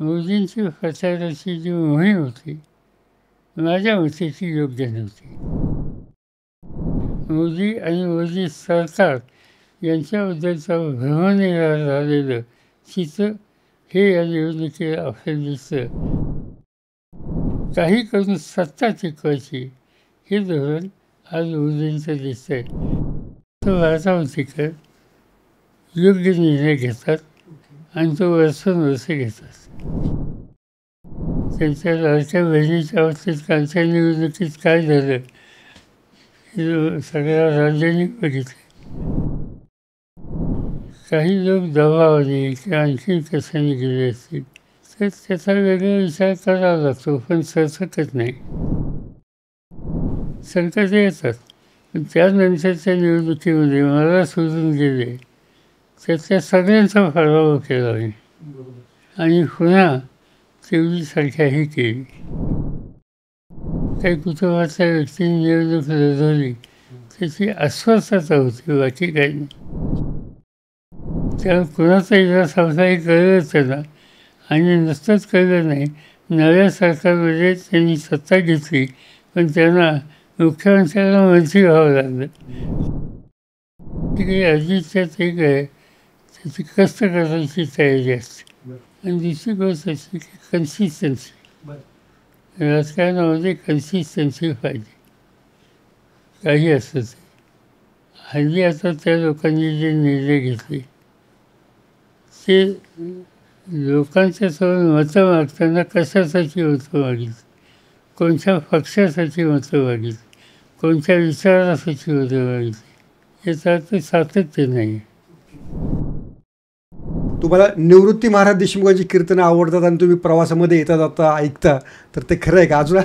मोदींची प्रचाराची जी मोहीम होती माझ्या मते योग्य नव्हती. मोदी आणि मोदी सरकार यांच्याबद्दलचं भ्रमनिरास झालेलं चित्र हे या निवडणुकीला आपल्याला दिसतं. काही करून सत्ता टिकवायची हे धोरण आज मोदींचं दिसतंय. तो भारतामध्ये योग्य निर्णय घेतात आणि तो वर्षानुवर्षे घेतात. त्यांच्या लाडक्या बहिणीच्या बाबतीत कालच्या निवडणुकीत काय झालं हे सगळ्या राज्यांनी बघितलं. काही लोक दबावाने किंवा आणखी कशाने गेले असतील तर त्याचा वेगळा विचार करावा लागतो, पण सरसकट नाही. संकट येतात, पण त्यानंतरच्या निवडणुकीमध्ये मला सोडून गेले तर त्या सगळ्यांचा पराभव केला मी आणि पुन्हा तेवढीसारख्याही केली. काही कुटुंबातल्या व्यक्तींनी निवडणूक लढवली त्याची अस्वस्थता होती, बाकी काही नाही. त्यामुळे कुणाचा इतिहास काही कळलं त्यांना आणि नुसतंच कळलं नाही, नव्या सरकारमध्ये त्यांनी सत्ता घेतली पण त्यांना मुख्यमंत्र्याला मंत्री व्हावं लागलं. ती काही अजितच्यात एक आहे त्याची कष्ट करायची तयारी असते. आणि दुसरी गोष्ट अशी की कन्सिस्टन्सी, राजकारणामध्ये कन्सिस्टन्सी पाहिजे. काही असतं ते हल्ली आता त्या लोकांनी जे निर्णय घेतले ते लोकांच्या समोर मतं मागताना कशासाठी मतं मागितली, कोणत्या पक्षासाठी मतं मागितली, कोणत्या विचारासाठी मतं मागितली याचा अर्थ सातत्य नाही. तुम्हाला निवृत्ती महाराज देशमुखांची कीर्तनं आवडतात आणि तुम्ही प्रवासामध्ये येता जाता ऐकता, तर ते खरं आहे का? अजून